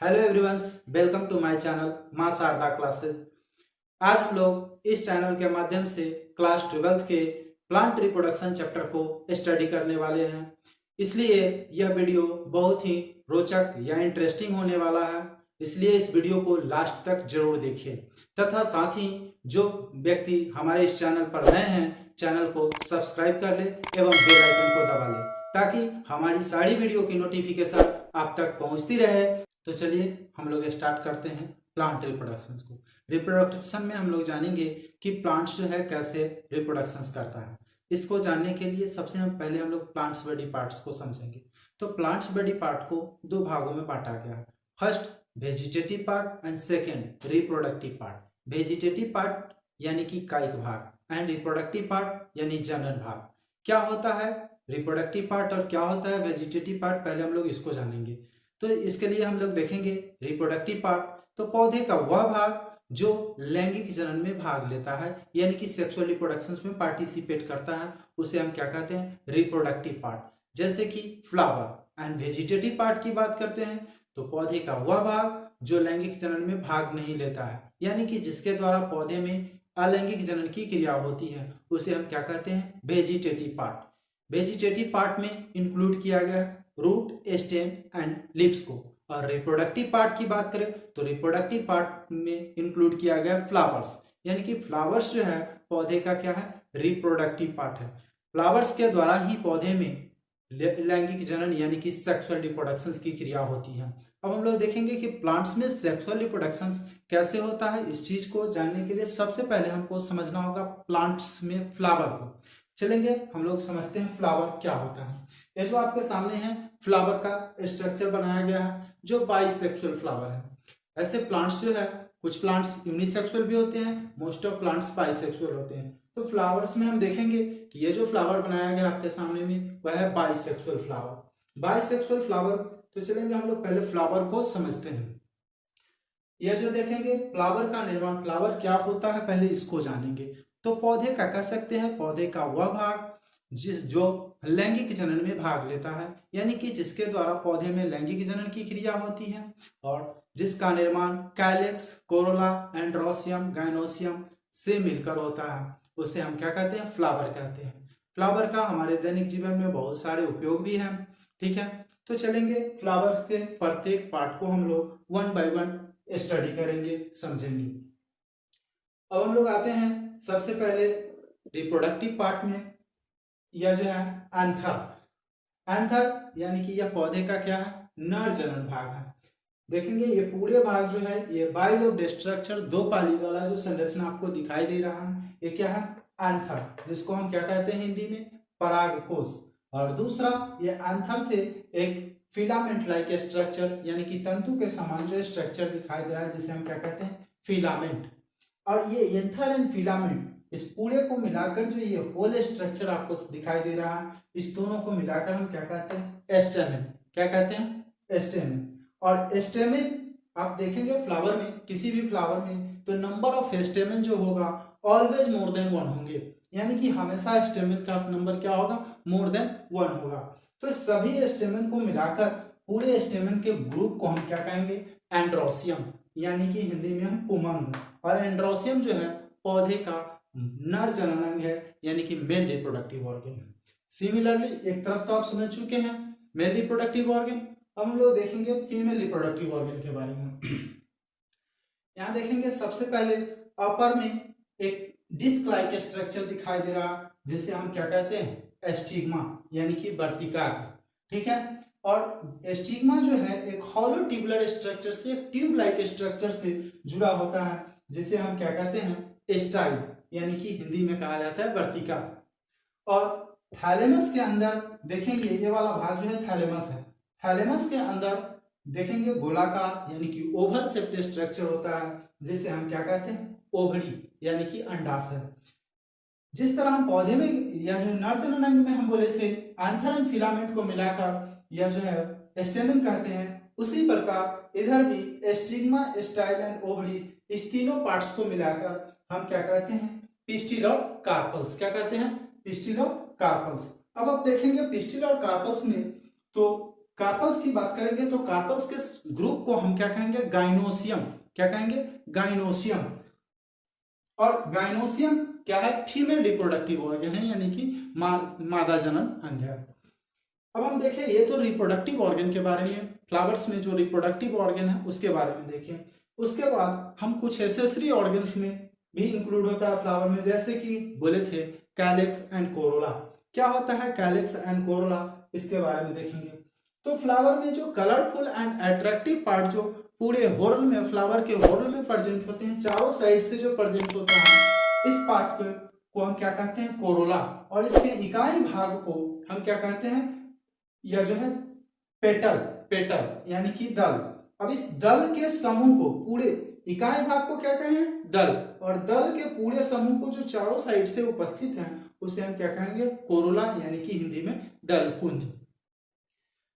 Hello everyone, welcome to my channel Maa Sharda classes. आज हम लोग इस चैनल के माध्यम से क्लास 12th के प्लांट रिप्रोडक्शन चैप्टर को स्टडी करने वाले हैं। इसलिए यह वीडियो बहुत ही रोचक या इंटरेस्टिंग होने वाला है। इसलिए इस वीडियो को लास्ट तक जरूर देखिए तथा साथ ही जो व्यक्ति हमारे इस चैनल पर नए हैं चैनल को सब्सक्राइब कर ले एवं बेल आइकन को दबा ले ताकि हमारी सारी वीडियो की नोटिफिकेशन आप तक पहुंचती रहे। तो चलिए हम लोग स्टार्ट करते हैं प्लांट रिप्रोडक्शन को। रिप्रोडक्शन में हम लोग जानेंगे कि प्लांट्स जो है कैसे रिप्रोडक्शन करता है। इसको जानने के लिए सबसे पहले हम लोग प्लांट्स बॉडी पार्ट्स को समझेंगे। तो प्लांट्स बॉडी पार्ट को दो भागों में बांटा गया है। First vegetative part and second reproductive part. Vegetative part यानी कि कायिक भाग एंड रिप्रोडक्टिव पार्ट यानी जनन भाग। क्या होता है रिप्रोडक्टिव पार्ट और क्या होता है वेजिटेटिव पार्ट, पहले हम लोग इसको जानेंगे। तो इसके लिए हम लोग देखेंगे रिप्रोडक्टिव पार्ट। तो पौधे का वह भाग जो लैंगिक जनन में भाग लेता है यानी कि सेक्सुअल रिप्रोडक्शन में पार्टिसिपेट करता है उसे हम क्या कहते हैं, रिप्रोडक्टिव पार्ट। जैसे कि फ्लावर। एंड वेजिटेटिव पार्ट की बात करते हैं तो पौधे का वह भाग जो लैंगिक जनन में भाग नहीं लेता है यानी कि जिसके द्वारा पौधे में अलैंगिक जनन की क्रिया होती है उसे हम क्या कहते हैं, वेजिटेटिव पार्ट। वेजिटेटिव पार्ट में इंक्लूड किया गया रूट, स्टेम एंड लिप्स को। और रिप्रोडक्टिव पार्ट की बात करें तो रिप्रोडक्टिव पार्ट में इंक्लूड किया गया फ्लावर्स, यानी कि फ्लावर्स जो है पौधे का क्या है, रिप्रोडक्टिव पार्ट है। फ्लावर्स के द्वारा ही पौधे में लैंगिक जनन यानी कि सेक्सुअल रिप्रोडक्शन की क्रिया होती है। अब हम लोग देखेंगे कि प्लांट्स में सेक्सुअल रिप्रोडक्शन कैसे होता है। इस चीज को जानने के लिए सबसे पहले हमको समझना होगा प्लांट्स में फ्लावर को। चलेंगे हम लोग समझते हैं फ्लावर क्या होता है। ये जो आपके सामने है फ्लावर का स्ट्रक्चर बनाया गया है जो बाइसेक्सुअल फ्लावर है। ऐसे प्लांट्स जो है कुछ प्लांट्स यूनिसेक्सुअल भी होते हैं, मोस्ट ऑफ प्लांट्स बाइसेक्सुअल होते हैं। तो फ्लावर्स में हम देखेंगे कि ये जो फ्लावर बनाया गया आपके सामने में वह है बाइसेक्सुअल फ्लावर। Bisexual flower. तो चलेंगे हम लोग पहले फ्लावर को समझते हैं। यह जो देखेंगे फ्लावर का निर्माण, फ्लावर क्या होता है पहले इसको जानेंगे। तो पौधे का कह सकते हैं पौधे का वह भाग जो लैंगिक जनन में भाग लेता है यानी कि जिसके द्वारा पौधे में लैंगिक जनन की क्रिया होती है और जिसका निर्माण कैलेक्स, कोरोला, एंड्रोसियम, गाइनोसियम से मिलकर होता है उसे हम क्या कहते हैं, फ्लावर कहते हैं। फ्लावर का हमारे दैनिक जीवन में बहुत सारे उपयोग भी हैं। ठीक है, तो चलेंगे फ्लावर्स के प्रत्येक पार्ट को हम लोग वन बाय वन स्टडी करेंगे, समझेंगे। अब हम लोग आते हैं सबसे पहले रिप्रोडक्टिव पार्ट में। यह जो है एंथर। एंथर यानी कि यह पौधे का क्या है, नर जनन भाग है। देखेंगे ये पूरे भाग जो है ये बाइलोब्ड स्ट्रक्चर, दो पाली वाला जो संरचना आपको दिखाई दे रहा है ये क्या है, एंथर, जिसको हम क्या कहते हैं हिंदी में, परागकोश। और दूसरा ये एंथर से एक फिलामेंट लाइक स्ट्रक्चर यानी कि तंतु के समान जो स्ट्रक्चर दिखाई दे रहा है जिसे हम क्या कहते हैं, फिलामेंट। और ये एंथर एंड फिलामेंट इस पूरे को मिलाकर जो ये होल स्ट्रक्चर आपको दिखाई दे रहा है इस दोनों को मिलाकर हम क्या कहते हैं, स्टेमेन। क्या कहते हैं, स्टेमेन। और स्टेमेन आप देखेंगे फ्लावर में, किसी भी फ्लावर में तो नंबर ऑफ स्टेमेन जो होगा ऑलवेज मोर देन वन होंगे, यानी कि हमेशा स्टेमेन का नंबर क्या होगा, मोर देन वन होगा। तो सभी स्टेमेन को मिलाकर पूरे स्टेमेन के ग्रुप को हम क्या कहेंगे, एंड्रोसियम, यानी कि हिंदी में हम उमंग। और एंड्रोसियम जो है पौधे का नर जननांग है यानी कि मेल रिप्रोडक्टिव ऑर्गन। सिमिलरली एक तरफ तो आप समझ चुके हैं मेल रिप्रोडक्टिव ऑर्गन। अब हम लोग देखेंगे फीमेल रिप्रोडक्टिव ऑर्गन के बारे में। यहाँ देखेंगे सबसे पहले अपर में एक डिस्क लाइक स्ट्रक्चर दिखाई दे रहा जिसे हम क्या कहते हैं, एस्टिग्मा, यानी कि वर्तिका। ठीक है, और एस्टिग्मा जो है एक हॉलो ट्यूबुलर स्ट्रक्चर से, एक ट्यूब लाइक स्ट्रक्चर से जुड़ा होता है जिसे हम क्या कहते हैं, स्टाइल, यानी कि हिंदी में कहा जाता है वर्तिका। और थैलेमस के अंदर देखेंगे ये वाला भाग जो है थैलेमस है। थैलेमस के अंदर देखेंगे गोलाकार यानी कि ओवल शेप्ड स्ट्रक्चर होता है जिसे हम क्या कहते हैं, ओवरी, यानी कि अंडाशय। जिस तरह हम पौधे में या जो नर जननांग में हम बोले थे एंथर एंड फिलामेंट को मिलाकर यह जो है स्टेमेन कहते हैं, उसी प्रकार इधर भी स्टिग्मा, स्टाइल एंड ओवरी इस तीनों पार्ट्स को मिलाकर हम क्या कहते हैं, पिस्टिल और कार्पल्स। क्या कहते हैं, पिस्टिल और कार्पल्स। अब आप देखेंगे पिस्टिल और कार्पल्स में तो कार्पल्स की बात करेंगे तो कार्पल्स के ग्रुप को हम क्या कहेंगे, गाइनोसियम। क्या कहेंगे, गाइनोसियम। और गाइनोसियम क्या है, फीमेल रिप्रोडक्टिव ऑर्गन है, यानी कि मादा जनन अंग है। अब हम देखें, ये तो रिप्रोडक्टिव ऑर्गन के बारे में, फ्लावर्स में जो रिप्रोडक्टिव ऑर्गन है उसके बारे में देखें। उसके बाद हम कुछ एसेसरी ऑर्गन्स में भी इंक्लूड होता है फ्लावर में, जैसे कि बोले थे कैलिक्स एंड कोरोला। क्या होता है कैलिक्स एंड कोरोला, इसके बारे में देखेंगे। तो फ्लावर में जो कलरफुल एंड अट्रैक्टिव पार्ट जो पूरे होर्ल में, फ्लावर के होर्ल में प्रेजेंट होते हैं, चारों साइड से जो प्रेजेंट होता है, इस पार्ट को हम क्या कहते हैं, कोरोला। और इसके इकाई भाग को हम क्या कहते हैं, या जो है पेटल, पेटल यानी कि दल। अब इस दल के समूह को, पूरे इकाई भाग को क्या कहें, दल, और दल के पूरे समूह को जो चारों साइड से उपस्थित हैं उसे हम क्या कहेंगे, कोरोला, यानी कि हिंदी में दल पुंज।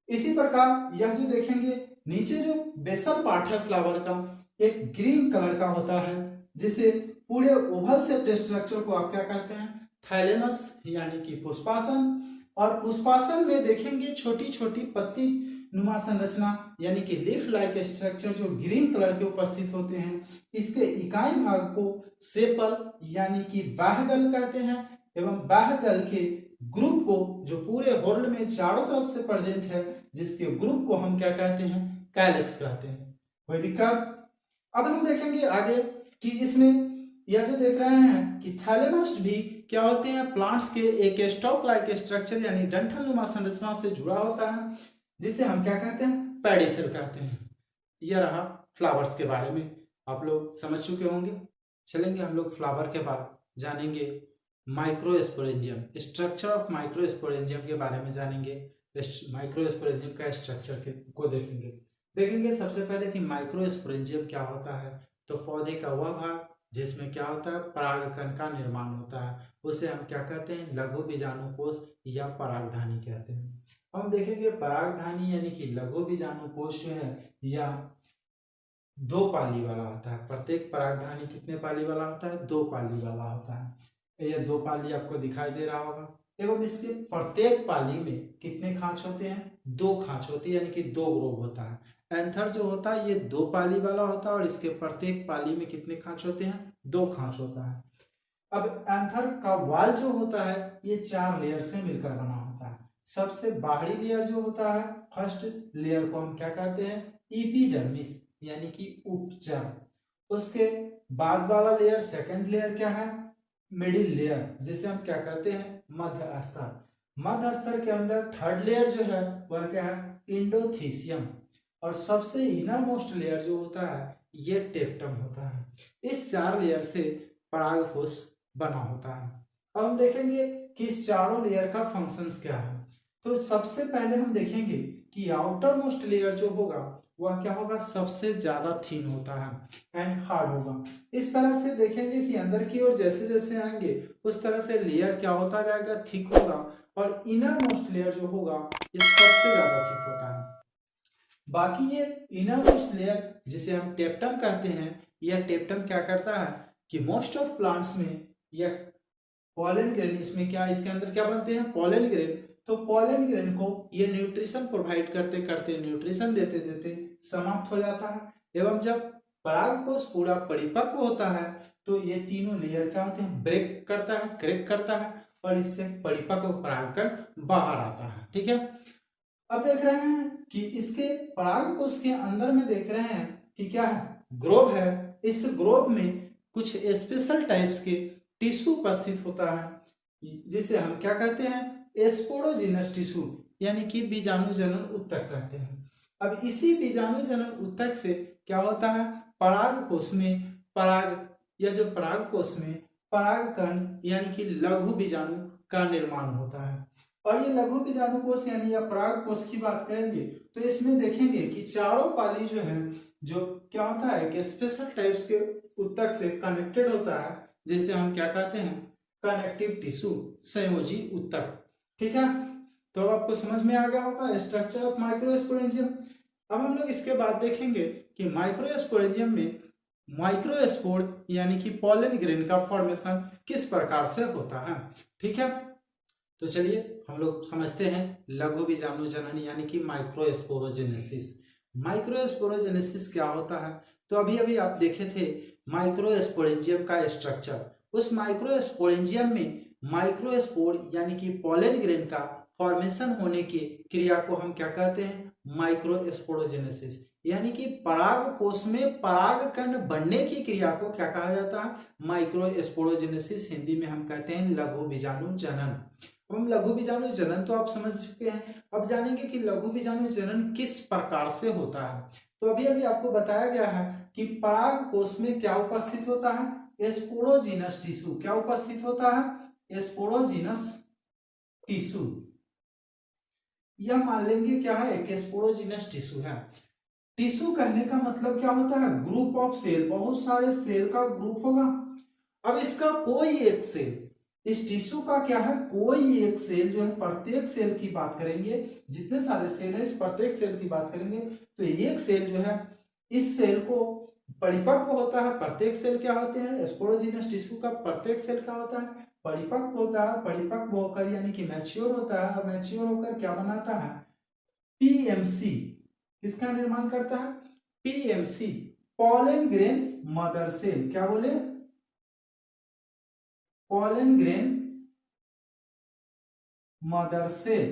इसी प्रकार यह जो देखेंगे, नीचे जो बेसल पार्ट है फ्लावर का, एक ग्रीन कलर का होता है, जिसे पूरे ओवल शेप्ड स्ट्रक्चर को आप क्या कहते हैं, थैलेमस, यानी कि पुष्पासन। और पुष्पासन में देखेंगे छोटी छोटी पत्ती नुमा संरचना, यानी कि लीफ लाइक स्ट्रक्चर जो ग्रीन कलर के उपस्थित होते हैं। इसके इकाई भाग को सेपल, यानी कि बाह्यदल कहते हैं, एवं बाह्यदल के ग्रुप को जो पूरे होर्ल में चारों तरफ से प्रेजेंट है, जिसके ग्रुप को हम क्या कहते हैं, कैलिक्स कहते हैं। कोई दिक्कत? अब हम देखेंगे आगे कि इसमें यह जो देख रहे हैं कि थैलेमस भी क्या होते हैं, प्लांट्स के एक स्टॉक लाइक स्ट्रक्चर, यानी डंठल नुमा संरचना से जुड़ा होता है, जिसे हम क्या कहते हैं, पेडिसल कहते हैं। यह रहा फ्लावर्स के बारे में, आप लोग समझ चुके होंगे। चलेंगे हम लोग फ्लावर के बाद जानेंगे माइक्रोस्पोरेंजियम, स्ट्रक्चर ऑफ माइक्रोस्पोरेंजियम के बारे में जानेंगे। माइक्रोस्पोरेंजियम का स्ट्रक्चर को देखेंगे सबसे पहले कि माइक्रोस्पोरेंजियम क्या होता है। तो पौधे का वह भाग जिसमें क्या होता है, परागकण का निर्माण होता है, उसे हम क्या कहते हैं, लघु बीजाणुकोष या परागधानी कहते हैं। हम देखेंगे परागधानी यानी कि लघु बीजाणुकोष जो है, या 2 पाली वाला होता है। प्रत्येक परागधानी कितने पाली वाला होता है, 2 पाली वाला होता है। ये 2 पाली आपको दिखाई दे रहा होगा। एवं इसके प्रत्येक पाली में कितने खांच होते हैं, 2 खांच होती है, यानी कि 2 ग्रोव होता है। एंथर जो होता है ये 2 पाली वाला होता है, और इसके प्रत्येक पाली में कितने खांच होते हैं, 2 खांच होता है। अब एंथर का वाल जो होता है ये 4 लेयर से मिलकर बना होता है। सबसे बाहरी लेयर जो होता है, फर्स्ट लेयर को हम क्या कहते हैं, एपिडर्मिस, यानी कि उपचर्म। उसके बाद वाला लेयर, सेकंड लेयर क्या है, मिडिल लेयर, जिसे हम क्या कहते हैं, मध्य स्तर। मध्य स्तर के अंदर थर्ड लेयर जो है वह क्या है, इंडोथीसियम। और सबसे इनर मोस्ट लेयर जो होता है ये टेप्टम होता है। इस 4 लेयर से परागकोश बना होता है। अब हम देखेंगे कि इस चारों लेयर का फंक्शंस क्या है। तो सबसे पहले हम देखेंगे कि आउटर मोस्ट लेयर जो होगा वह क्या होगा, सबसे ज्यादा थिन होता है एंड हार्ड होगा। इस तरह से देखेंगे कि अंदर की ओर जैसे जैसे आएंगे उस तरह से लेयर क्या होता जाएगा, थिक होगा। और इनर मोस्ट लेयर जो होगा ये सबसे ज्यादा थिक होता है। बाकी ये इनर मोस्ट लेयर जिसे हम टेप्टम कहते हैं, यह टेप्टम क्या करता है कि मोस्ट ऑफ प्लांट्स में यह पॉलन ग्रेन, इसमें क्या, इसके अंदर क्या बनते हैं, पॉलन ग्रेन। तो पॉलन ग्रेन को ये न्यूट्रिशन प्रोवाइड करते करते, न्यूट्रिशन देते देते समाप्त हो जाता है। एवं जब परागकोश पूरा परिपक्व होता है तो ये तीनों लेयर क्या होते हैं, ब्रेक करता है, क्रैक करता है, और इससे परिपक्व परागकण बाहर आता है। ठीक है, अब देख रहे हैं कि इसके परागकोश के अंदर में देख रहे हैं कि क्या है, ग्रोव है। इस ग्रोव में कुछ स्पेशल टाइप्स के टिश्यू उपस्थित होता है, जिसे हम क्या कहते हैं, स्पोरोजिनस टिश्यू, यानी कि बीजाणु जनन ऊतक कहते हैं। अब इसी बीजाणु जनन ऊतक से क्या होता है, परागकोश में पराग, या जो परागकोश में परागकण यानी कि लघु बीजाणु का निर्माण होता है। और ये लघु बीजाणुकोष यानी या परागकोश की बात करेंगे तो इसमें देखेंगे कि चारों पाली जो है, जो क्या होता है कि स्पेशल टाइप्स के ऊतक से कनेक्टेड होता है, जिसे हम क्या कहते हैं, कनेक्टिव टिश्यू, संयोजी ऊतक। ठीक है, तो अब आपको समझ में आ गया होगा स्ट्रक्चर ऑफ माइक्रोस्पोरेंजियम। अब हम लोग इसके बाद देखेंगे कि माइक्रोस्पोरेंजियम में माइक्रोस्पोर यानी कि पॉलन ग्रेन का फॉर्मेशन किस प्रकार से होता है। ठीक है, तो चलिए हम लोग समझते हैं लघु बीजाणु जनन यानी कि माइक्रोस्पोरोजेनेसिस। माइक्रोस्पोरोजेनेसिस क्या होता है? तो अभी अभी आप देखे थे माइक्रोस्पोरेंजियम का स्ट्रक्चर। उस माइक्रोस्पोरेंजियम में माइक्रोस्पोर यानी कि पॉलन ग्रेन का फॉर्मेशन होने की क्रिया को हम क्या कहते हैं? माइक्रोस्पोरोजेनेसिस। यानी कि पराग कोश में पराग कण बनने की क्रिया को क्या कहा जाता है? माइक्रोस्पोरोजेनेसिस। हिंदी में हम कहते हैं लघु बीजाणु जनन। अब हम लघु बीजाणु जनन तो आप समझ चुके हैं, अब जानेंगे कि लघु बीजाणु जनन किस प्रकार से होता है। तो अभी अभी आपको बताया गया है कि पराग कोश में क्या उपस्थित होता है? Sporogenous tissue. क्या उपस्थित होता है? Sporogenous tissue. यह मान लेंगे क्या है? एक स्पोरोजीनस टिश्यू है। टिश्यू कहने का मतलब क्या होता है? ग्रुप ऑफ सेल, बहुत सारे सेल का ग्रुप होगा। अब इसका कोई एक सेल, इस टिश्यू का क्या है? कोई एक सेल जो है, प्रत्येक सेल की बात करेंगे, जितने सारे सेल है इस प्रत्येक सेल की बात करेंगे तो एक सेल जो है इस सेल को परिपक्व होता है। प्रत्येक सेल क्या होते हैं? स्पोरोजीनस टिश्यू का प्रत्येक सेल क्या होता है? परिपक्व होता है। परिपक्व होकर यानी कि मैच्योर होता है, और मैच्योर होकर क्या बनाता है? पीएमसी। किसका निर्माण करता है? PMC, pollen grain mother cell. क्या बोले? Pollen grain mother cell.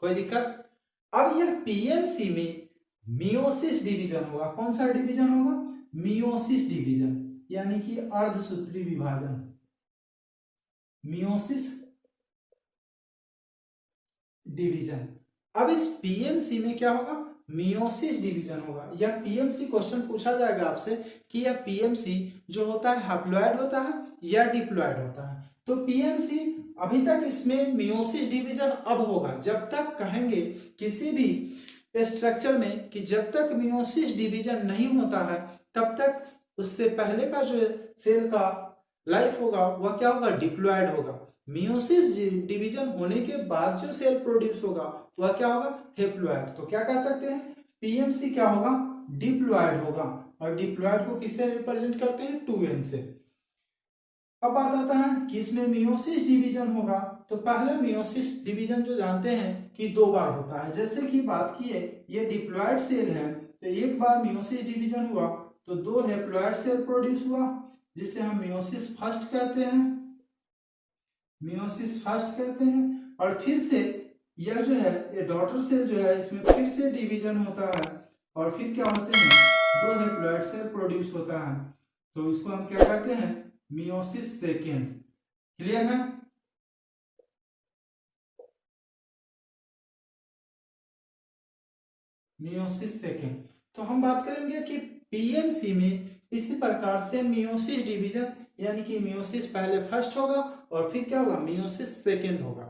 कोई दिक्कत? अब यह पीएमसी में मियोसिस डिवीजन होगा। कौन सा डिवीजन होगा? मियोसिस डिवीजन, यानी कि अर्धसूत्री विभाजन। Meiosis division. अब इस पीएमसी में क्या होगा? मियोसिस डिवीजन होगा। यह पीएमसी क्वेश्चन पूछा जाएगा आपसे कि यह पीएमसी जो होता है हैप्लॉइड होता है या डिप्लॉइड होता है। तो पीएमसी अभी तक इसमें मियोसिस डिवीजन अब होगा। जब तक कहेंगे किसी भी स्ट्रक्चर में कि जब तक मियोसिस डिवीजन नहीं होता है तब तक उससे पहले का जो सेल का लाइफ होगा वह क्या होगा? डिप्लॉइड होगा। मियोसिस डिवीजन होने के बाद जो सेल प्रोड्यूस होगा वह क्या होगा? हेप्लॉइड। तो क्या कह सकते हैं? पीएमसी क्या होगा? डिप्लॉइड होगा। और डिप्लॉइड को किससे रिप्रेजेंट करते हैं? 2n से। अब बात आता है कि इसमें मियोसिस डिवीजन होगा तो पहले मियोसिस डिवीजन जो जानते हैं कि 2 बार होता है। जैसे कि बात की है ये डिप्लॉइड सेल है तो एक बार मियोसिस डिवीजन हुआ तो 2 हेप्लॉइड सेल प्रोड्यूस हुआ जिसे हम मियोसिस फर्स्ट कहते हैं। मियोसिस फर्स्ट कहते हैं। और फिर से यह जो है ये डॉटर सेल जो है इसमें फिर से डिवीजन होता है और फिर क्या होते हैं? 2 हेप्लॉइड सेल प्रोड्यूस होता है। तो इसको हम क्या कहते हैं? Meiosis second. क्लियर है? Meiosis second. तो हम बात करेंगे कि पीएमसी में इसी प्रकार से मियोसिस डिवीजन यानी कि मियोसिस पहले फर्स्ट होगा और फिर क्या होगा? मियोसिस सेकेंड होगा।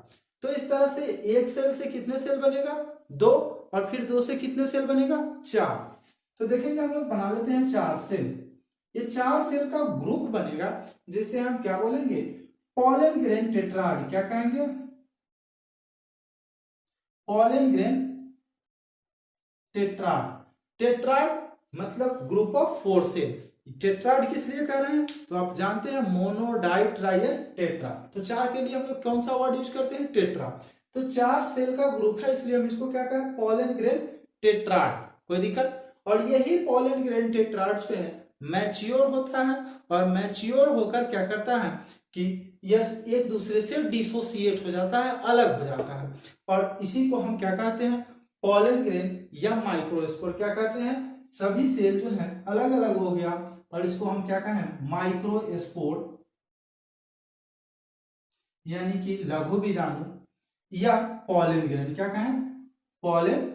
तो इस तरह से एक सेल से कितने सेल बनेगा? 2। और फिर 2 से कितने सेल बनेगा? 4। तो देखेंगे हम लोग बना लेते हैं 4 सेल। ये 4 सेल का ग्रुप बनेगा जिसे हम क्या बोलेंगे? Pollen grain tetrad. क्या कहेंगे? Pollen grain tetrad. टेट्राड मतलब ग्रुप ऑफ 4 सेल। टेट्राड किस लिए कह रहे हैं? तो आप जानते हैं मोनो डाई ट्राइयल टेट्रा। तो 4 के लिए हम लोग कौन सा वर्ड यूज करते हैं? टेट्रा। तो 4 सेल का ग्रुप है इसलिए हम इसको क्या कहें? Pollen grain tetrad. कोई दिक्कत? और यही पॉलन ग्रेन टेट्राड जो है मैच्योर होता है और मैच्योर होकर क्या करता है कि यह एक दूसरे से डिसोसिएट हो जाता है, अलग हो जाता है। और इसी को हम क्या कहते हैं? पॉलन ग्रेन या माइक्रोस्पोर। क्या कहते हैं? सभी सेल जो है अलग अलग हो गया और इसको हम क्या कहें? माइक्रोस्पोर यानी कि लघु बीजाणु या पॉलन ग्रेन। क्या कहें? Pollen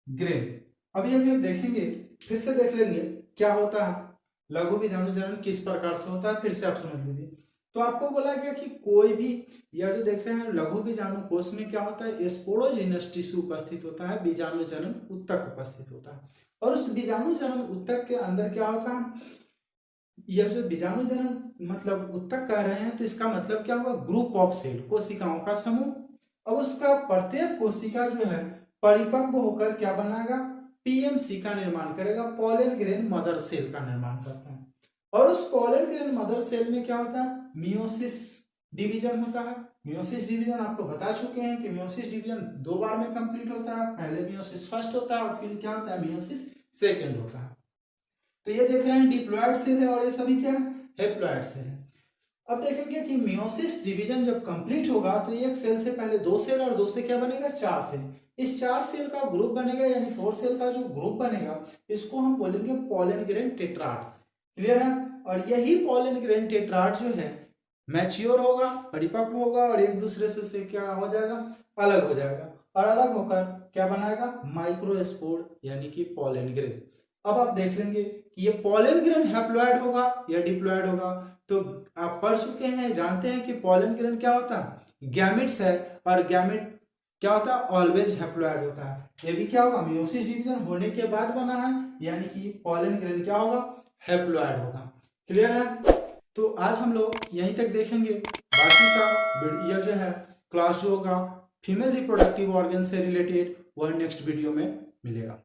grain. अभी अभी हम देखेंगे, फिर से देख लेंगे क्या होता है लघु बीजाणु जनन किस प्रकार से होता है, फिर से आप समझ लीजिए। तो आपको बोला गया कि कोई भी यह जो देख रहे हैं लघु बीजाणु कोष में क्या होता है? स्पोरोजीनस टिश्यू उपस्थित होता है, बीजाणु जनन ऊतक उपस्थित होता है। और उस बीजाणु जनन ऊतक के अंदर क्या होता है? यह जो बीजाणु जनन मतलब ऊतक कह रहे हैं तो इसका मतलब क्या हुआ? ग्रुप ऑफ सेल, कोशिकाओं का समूह। अब उसका प्रत्येक कोशिका जो है परिपक्व होकर क्या बनाएगा? पीएमसी का निर्माण करेगा, पॉलन ग्रेन मदर सेल का निर्माण करता है। और उस पॉलन ग्रेन मदर सेल में क्या होता है? मियोसिस डिवीजन होता है। मियोसिस डिवीजन आपको बता चुके हैं कि मियोसिस डिवीजन 2 बार में कंप्लीट होता है। पहले मियोसिस फर्स्ट होता है और फिर क्या होता है, मियोसिस सेकंड होता है। तो ये देख रहे हैं डिप्लॉयड सेल है और ये सभी क्या है, हैप्लॉयड सेल है। अब देखेंगे कि मियोसिस डिवीजन जब कंप्लीट होगा तो एक सेल से पहले 2 सेल और 2 से क्या बनेगा, 4 सेल। इस 4 सेल का ग्रुप बनेगा, यानी 4 सेल का जो ग्रुप बनेगा इसको हम बोलेंगे पॉलन ग्रेन टेट्राड। क्लियर है। और यही पॉलन ग्रेन टेट्राड जो है मैच्योर होगा, परिपक्व होगा और एक दूसरे से क्या हो जाएगा, अलग हो जाएगा। और अलग होकर क्या बनाएगा, माइक्रोस्पोर यानी कि पॉलन ग्रेन। अब आप देख लेंगे कि ये पॉलन ग्रेन हैप्लॉयड होगा या डिप्लॉयड होगा। तो आप पढ़ चुके हैं, जानते हैं कि पॉलन ग्रेन क्या होता है, गैमेट्स है। और गैमेट क्या होता है, ऑलवेज हैप्लॉयड होता है। ये भी क्या होगा, मियोसिस डिवीजन होने के बाद बना है, यानी कि पॉलन ग्रेन क्या होगा, हैप्लॉयड होगा। क्लियर है। तो आज हम लोग यहीं तक देखेंगे, बाकी का यह जो है क्लास जो होगा फीमेल रिप्रोडक्टिव ऑर्गन से रिलेटेड वह नेक्स्ट वीडियो में मिलेगा।